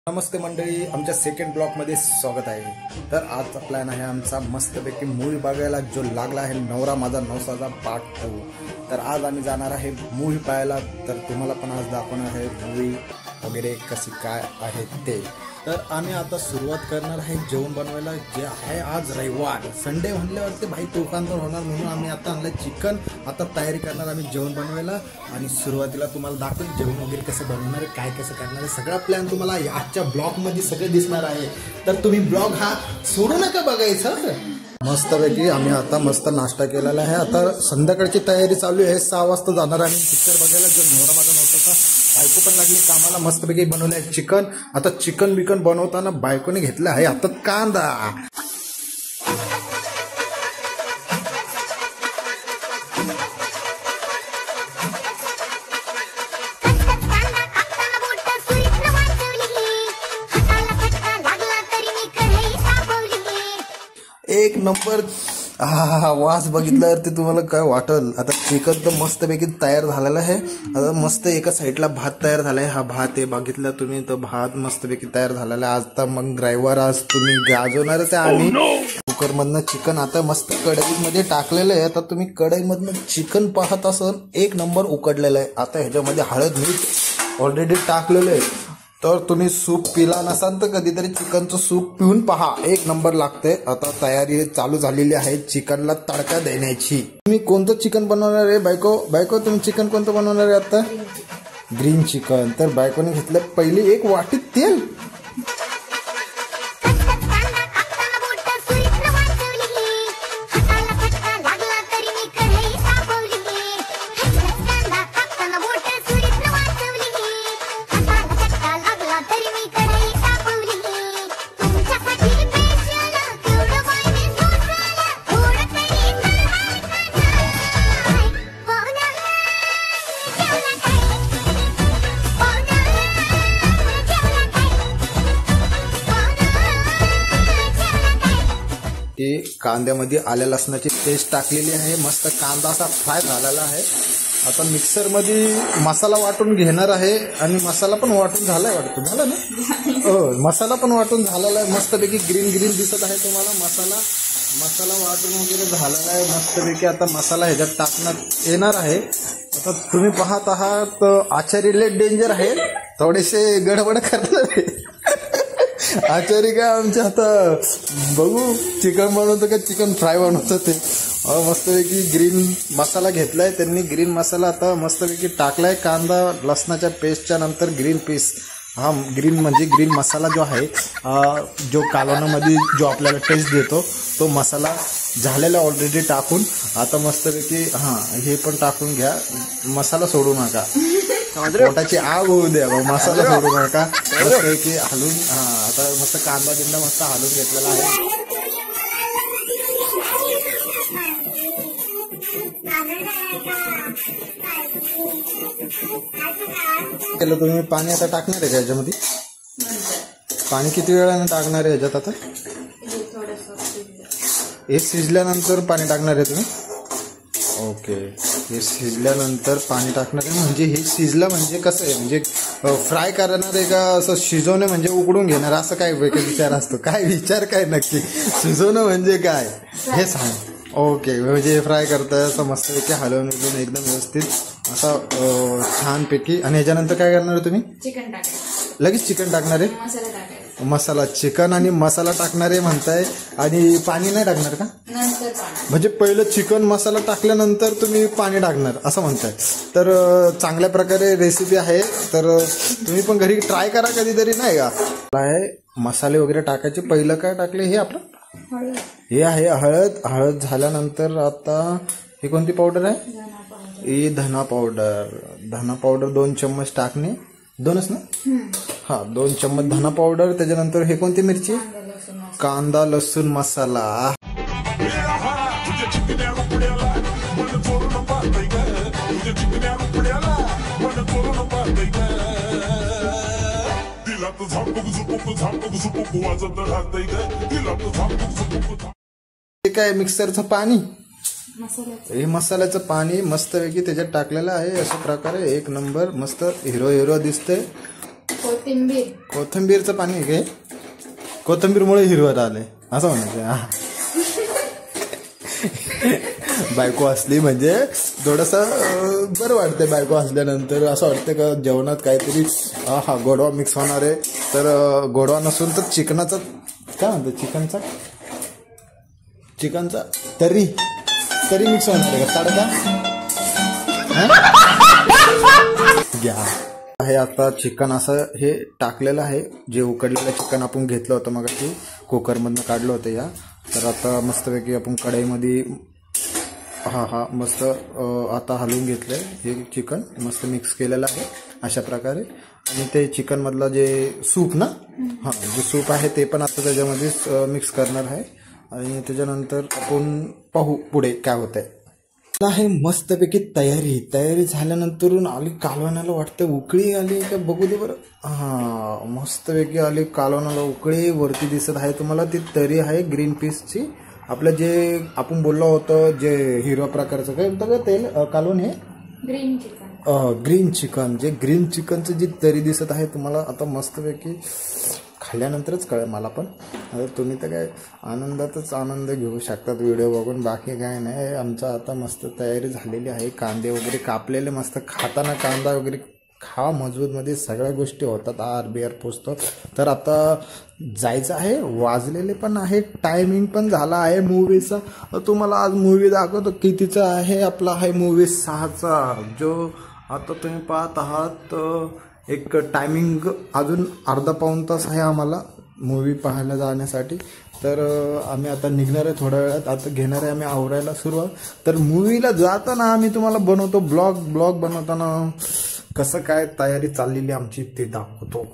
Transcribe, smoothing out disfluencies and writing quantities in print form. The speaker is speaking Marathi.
नमस्ते मंडळी, आमच्या सेकंड ब्लॉकमध्ये स्वागत आहे। तर आजचा प्लॅन आहे आमचा मस्तपैकी मूवी बघायला जो लागला आहे नवरा माझा नवसाचा पार्ट 2। तर आज आम्ही जाणार आहे मूवी पाहायला। तर तुम्हाला पण आज दाखवणार आहे मूवी वगैरे कशी काय आहे ते। तर आम्ही आता सुरुवात करणार आहे जेवण बनवायला, जे आहे आज रविवार संडे म्हणल्यावरती भाई तुफान तर होणार, म्हणून आम्ही आता आणलं चिकन। आता तयारी करणार आम्ही जेवण बनवायला आणि सुरुवातीला तुम्हाला दाखवेल जेवण वगैरे कसं बनवणार आहे, काय कसं करणार आहे, सगळा प्लॅन तुम्हाला आजच्या ब्लॉगमध्ये सगळे दिसणार आहे। तर तुम्ही ब्लॉग हा सोडू नका बघायचं। मस्तपैकी आम्ही आता मस्त नाश्ता केलेला आहे। आता संध्याकाळची तयारी चालू आहे, 6 वाजता जाणार आम्ही पिक्चर बघायला। जो नवरा माझा नवसाचा बायको पण लागली कामाला, मस्तपैकी बनवलं आहे चिकन। आता चिकन बिकन बनवताना बायकोने घेतलं आहे आता कांदा। एक नंबर वास बघितल्यावर ते तुम्हाला काय वाटल। आता चिकन तर मस्तपैकी तयार झालेला आहे। आता मस्त एका साईडला भात तयार झालाय, हा भात आहे बघितला तुम्ही, तर भात मस्तपैकी तयार झालेला आहे। आता मग ड्रायव्हर आज तुम्ही गाजवणारच आहे आम्ही। कुकर मधनं चिकन आता मस्त कढईमध्ये टाकलेलं आहे। आता तुम्ही कढईमधनं चिकन पाहत असाल, एक नंबर उकडलेलं आहे। आता ह्याच्यामध्ये हळद मीठ ऑलरेडी टाकलेलं आहे। तर तुम्ही सूप पिला नसाल तर कधीतरी चिकनचं सूप पिऊन पहा, एक नंबर लागते। आता तयारी चालू झालेली आहे चिकनला तडका देण्याची। तुम्ही कोणतं चिकन बनवणार आहे बायको तुम्ही चिकन कोणतं बनवणार आहे आता? Green chicken. तर बायकोने घेतलं पहिली एक वाटी तेल। कांद्यामध्ये आल्या लसणाची पेस्ट टाकलेली आहे, मस्त कांदा असा फ्राय झालेला आहे। आता मिक्सर मध्ये मसाला वाटून घेणार आहे आणि मसाला पण वाटून झालाय वाटतं, झालं ना? हो, मसाला पण वाटून झालेला आहे। मस्तपैकी ग्रीन दिसत आहे तुम्हाला मसाला वाटून वगैरे झालेला आहे मस्तपैकी। आता मसाला ह्याच्यात टाकण्यात येणार आहे। आता तुम्ही पाहत आहात आचारी लय डेंजर आहे, थोडेसे गडबड करणार आहे आचारी काय आमच्या आता बघू चिकन बनवतं का चिकन फ्राय बनवतं ते। मस्तपैकी ग्रीन मसाला घेतलाय त्यांनी, ग्रीन मसाला आता मस्तपैकी टाकलाय। कांदा लसणाच्या पेस्टच्या नंतर ग्रीन पीस, हा ग्रीन म्हणजे ग्रीन मसाला जो आहे, जो कालवणामध्ये जो आपल्याला टेस्ट देतो तो मसाला झालेला ऑलरेडी टाकून आता मस्तपैकी हे पण टाकून घ्या। मसाला सोडू नका, पोटाची आग होऊ द्या, मसाला सोडू नका। मस्तपैकी हलून आता मस्त कांदा बिंदा मस्त हलून घेतलेला आहे। केलं तुम्ही पाणी आता टाकणार आहे का ह्याच्यामध्ये? पाणी किती वेळाने टाकणार आहे ह्याच्यात आता? हे शिजल्यानंतर पाणी टाकणार आहे तुम्ही? ओके, हे शिजल्यानंतर पाणी टाकणार आहे। म्हणजे हे शिजलं म्हणजे कसं आहे, म्हणजे फ्राय करणार आहे का असं शिजवणे म्हणजे उकडून घेणार, असं काय विचार असतो? काय विचार काय नक्की? शिजवणं म्हणजे काय हे सांग। ओके, म्हणजे फ्राय करताय असं मस्तपैकी हलवून एकदम व्यवस्थित असं छानपैकी। आणि ह्याच्यानंतर काय करणार आहे तुम्ही? चिकन टाकणार, लगेच चिकन टाकणार आहे? मसाला चिकन आणि मसाला टाकणार आहे म्हणताय, आणि पाणी नाही टाकणार का? म्हणजे पहिलं चिकन मसाला टाकल्यानंतर तुम्ही पाणी टाकणार असं म्हणताय? तर चांगल्या प्रकारे रेसिपी आहे, तर तुम्ही पण घरी ट्राय करा कधीतरी, नाही का? मसाले वगैरे टाकायचे। पहिलं काय टाकले? हे आपलं हे आहे हळद झाल्यानंतर आता हे कोणती पावडर आहे? ही धना पावडर 2 चम्मच टाकणे, 2च ना? 2 चम्मच धना पावडर। त्याच्यानंतर हे कोणती मिरची? कांदा लसूण मसाला। काय मिक्सरचं पाणी, हे मसाल्याचं पाणी मस्तपैकी त्याच्यात टाकलेलं आहे। अशा प्रकारे एक नंबर मस्त हिरो दिसतंय। कोथिंबीरचं पाणी आहे काय? कोथिंबीरमुळे हिरवत आले असं म्हणायचं. बायको असली म्हणजे थोडस बरं वाटतंय. बायको असल्यानंतर असं वाटतं का जेवणात काहीतरी हा गोडवा मिक्स होणार आहे. तर गोडवा नसून तर चिकनाचा काय म्हणतो, चिकनचा तरी मिक्स होणार आहे का तडका घ्या. हे आता चिकन असं हे टाकलेलं आहे. जे उकडलेलं चिकन आपण घेतलं होतं मग कुकरमधनं काढलं होतं या. तर आता मस्तपैकी आपण कढईमध्ये हा मस्त आता हलवून घेतलंय. हे चिकन मस्त मिक्स केलेलं आहे अशा प्रकारे. आणि ते चिकन मधलं जे सूप ना, जे सूप आहे ते पण आता त्याच्यामध्ये मिक्स करणार आहे. आणि त्याच्यानंतर आपण पाहू पुढे काय होत आहे. आहे मस्तपैकी तयारी झाल्यानंतर आली कालवणाला. वाटतं उकळी आली का बघू दे बरं. मस्तपैकी आली कालवणाला उकळी. वरती दिसत आहे तुम्हाला ती तरी आहे ग्रीन पीसची. आपलं जे आपण बोललो होतं जे हिरव्या प्रकारचं काय होतं का तेल कालवण, हे ग्रीन चिकन. जे ग्रीन चिकनचं जी तरी दिसत आहे तुम्हाला आता मस्तपैकी खाल्ल्यानंतरच कळेल मला पण. आता तुम्ही तर काय आनंदातच आनंद घेऊ शकतात व्हिडिओ बघून, बाकी काय नाही. आमचा आता मस्त तयारी झालेली आहे. कांदे वगैरे कापलेले मस्त. खाताना कांदा वगैरे खा मजबूतमध्ये सगळ्या गोष्टी होतात. आर बिअर पोचतो. तर आता जायचं आहे. वाजलेले पण आहे, टायमिंग पण झाला आहे मूवीचा. तुम्हाला आज मूवी दाखवतो कितीचा आहे. आपला आहे मूवी 6चा. जो आता तुम्ही पाहत आहात. एक टायमिंग अजून अर्धा पाऊण तास आहे आम्हाला मूवी पाहायला जाण्यासाठी. तर आम्ही आता निघणार आहे थोड्या वेळात. आता घेणार आहे आम्ही आवरायला सुरुवात. तर मूवीला जाताना आम्ही तुम्हाला बनवतो ब्लॉग बनवताना कसं काय तयारी चाललेली आमची ते दाखवतो.